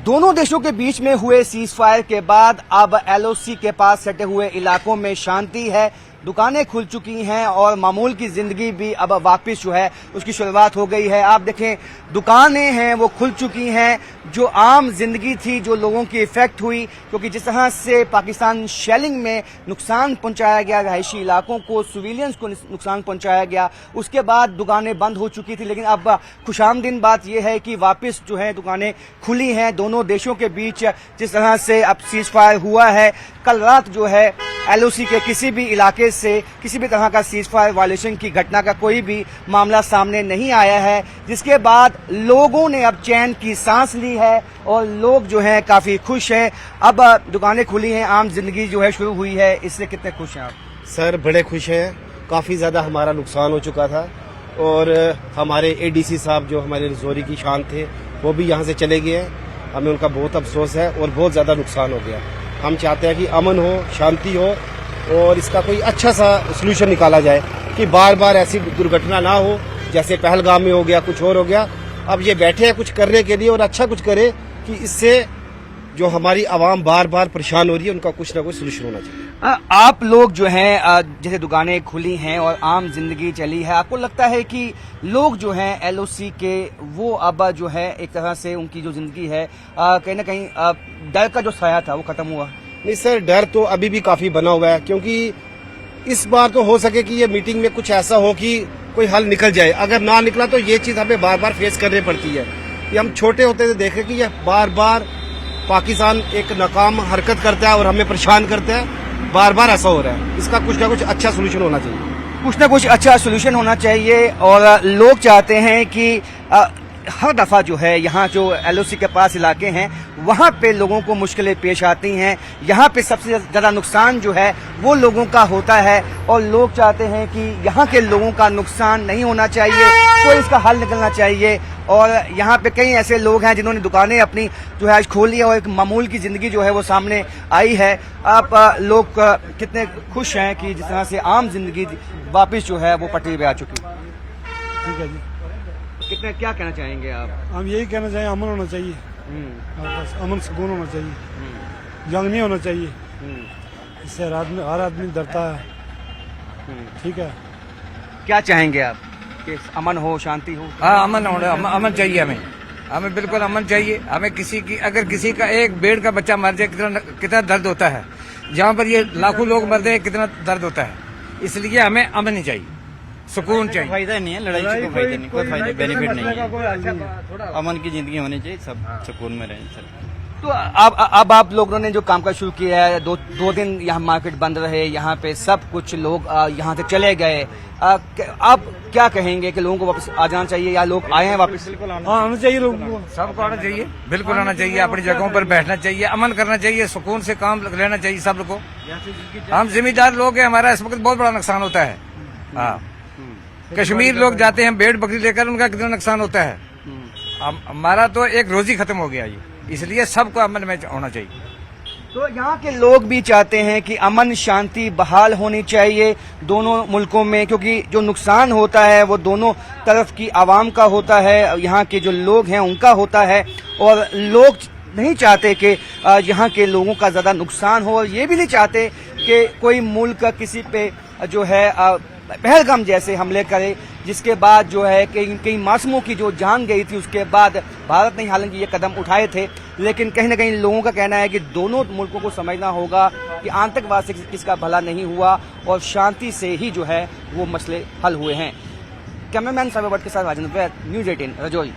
दोनों देशों के बीच में हुए सीज फायर के बाद अब एलओसी के पास सटे हुए इलाकों में शांति है, दुकानें खुल चुकी हैं और मामूल की जिंदगी भी अब वापस जो है उसकी शुरुआत हो गई है। आप देखें दुकानें हैं वो खुल चुकी हैं, जो आम जिंदगी थी, जो लोगों की इफेक्ट हुई, क्योंकि जिस तरह से पाकिस्तान शेलिंग में नुकसान पहुंचाया गया, रहायशी इलाकों को, सिविलियंस को नुकसान पहुंचाया गया, उसके बाद दुकानें बंद हो चुकी थी। लेकिन अब खुशामदीन बात यह है कि वापस जो है दुकानें खुली हैं। दोनों देशों के बीच जिस तरह से अब सीज फायर हुआ है, कल रात जो है एलओसी के किसी भी इलाके से किसी भी तरह का सीज फायर वायलेशन की घटना का कोई भी मामला सामने नहीं आया है, जिसके बाद लोगों ने अब चैन की सांस ली है और लोग जो हैं काफी खुश हैं। अब दुकानें खुली हैं, आम जिंदगी जो है शुरू हुई है। इससे कितने खुश हैं आप? सर बड़े खुश हैं। काफ़ी ज़्यादा हमारा नुकसान हो चुका था और हमारे एडीसी साहब जो हमारे रजौरी की शान थे वो भी यहाँ से चले गए हैं। हमें उनका बहुत अफसोस है और बहुत ज़्यादा नुकसान हो गया। हम चाहते हैं कि अमन हो, शांति हो और इसका कोई अच्छा सा सलूशन निकाला जाए कि बार बार ऐसी दुर्घटना ना हो जैसे पहलगाम में हो गया, कुछ और हो गया। अब ये बैठे हैं कुछ करने के लिए और अच्छा कुछ करे कि इससे जो हमारी आवाम बार बार परेशान हो रही है उनका कुछ ना कुछ सलूशन होना चाहिए। आप लोग जो हैं जैसे दुकानें खुली हैं और आम जिंदगी चली है, आपको लगता है कि लोग जो हैं एलओसी के वो अब जो है एक तरह से उनकी जो जिंदगी है कहीं ना कहीं डर का जो साया था वो खत्म हुआ? नहीं सर, डर तो अभी भी काफी बना हुआ है, क्योंकि इस बार तो हो सके कि ये मीटिंग में कुछ ऐसा हो कि कोई हल निकल जाए। अगर ना निकला तो ये चीज हमें बार बार फेस करनी पड़ती है। ये हम छोटे होते थे देखे कि ये बार बार पाकिस्तान एक नाकाम हरकत करता है और हमें परेशान करता है। बार बार ऐसा हो रहा है। इसका कुछ ना कुछ अच्छा सोल्यूशन होना चाहिए। कुछ ना कुछ अच्छा सोल्यूशन होना चाहिए और लोग चाहते हैं कि हर दफा जो है यहाँ जो एलओसी के पास इलाके हैं वहाँ पे लोगों को मुश्किलें पेश आती हैं। यहाँ पे सबसे ज़्यादा नुकसान जो है वो लोगों का होता है और लोग चाहते हैं कि यहाँ के लोगों का नुकसान नहीं होना चाहिए, तो इसका हल निकलना चाहिए। और यहाँ पे कई ऐसे लोग हैं जिन्होंने दुकानें अपनी जो है आज खोली है और एक मामूल की जिंदगी जो है वो सामने आई है। आप लोग कितने खुश हैं कि जिस तरह से आम जिंदगी वापस जो है वो पटरी पे आ चुकी है? ठीक है जी। कितने क्या कहना चाहेंगे आप? हम यही कहना चाहिए, अमन होना चाहिए, बस अमन सुकून होना चाहिए, जंग नहीं होना चाहिए। इससे हर आदमी डरता है। ठीक है, क्या चाहेंगे आप कि अमन हो, शांति हो? हाँ, अमन चाहिए हमें बिल्कुल अमन चाहिए। हमें अगर किसी का एक बेड़ का बच्चा मर जाए कितना दर्द होता है, जहाँ पर ये लाखों लोग मर जाए कितना दर्द होता है। इसलिए हमें अमन नहीं चाहिए, सुकून चाहिए। फायदा नहीं है लड़ाई से, कोई फायदा नहीं, कोई फायदा बेनिफिट नहीं है। अमन की जिंदगी होनी चाहिए, सब सुकून में रहें सर। तो अब आप लोगों ने जो कामकाज शुरू किया है, दो दिन यहाँ मार्केट बंद रहे, यहाँ पे सब कुछ लोग यहाँ से चले गए, आप क्या कहेंगे कि लोगों को वापस आ जाना चाहिए या लोग आए हैं वापस? हाँ आना चाहिए लोगों को, सबको आना चाहिए, बिल्कुल आना चाहिए, अपनी जगहों पर बैठना चाहिए, अमन करना चाहिए, सुकून से काम लेना चाहिए सब को। हम जिम्मेदार लोग हैं, हमारा इस वक्त बहुत बड़ा नुकसान होता है। हाँ, कश्मीर लोग जाते हैं भेड़ बकरी लेकर, उनका कितना नुकसान होता है। हमारा तो एक रोजी खत्म हो गया ये, इसलिए सबको अमन में होना चाहिए। तो यहाँ के लोग भी चाहते हैं कि अमन शांति बहाल होनी चाहिए दोनों मुल्कों में, क्योंकि जो नुकसान होता है वो दोनों तरफ की आवाम का होता है, यहाँ के जो लोग हैं उनका होता है। और लोग नहीं चाहते कि यहाँ के लोगों का ज्यादा नुकसान हो, और ये भी नहीं चाहते कि कोई मुल्क किसी पे जो है पहलगाम जैसे हमले करे, जिसके बाद जो है कई मासूमों की जो जान गई थी। उसके बाद भारत ने हालांकि ये कदम उठाए थे, लेकिन कहीं ना कहीं लोगों का कहना है कि दोनों मुल्कों को समझना होगा कि आतंकवाद से किसका भला नहीं हुआ और शांति से ही जो है वो मसले हल हुए हैं। कैमरामैन साहब के साथ राजेंद्र, न्यूज़ 18 रजौरी।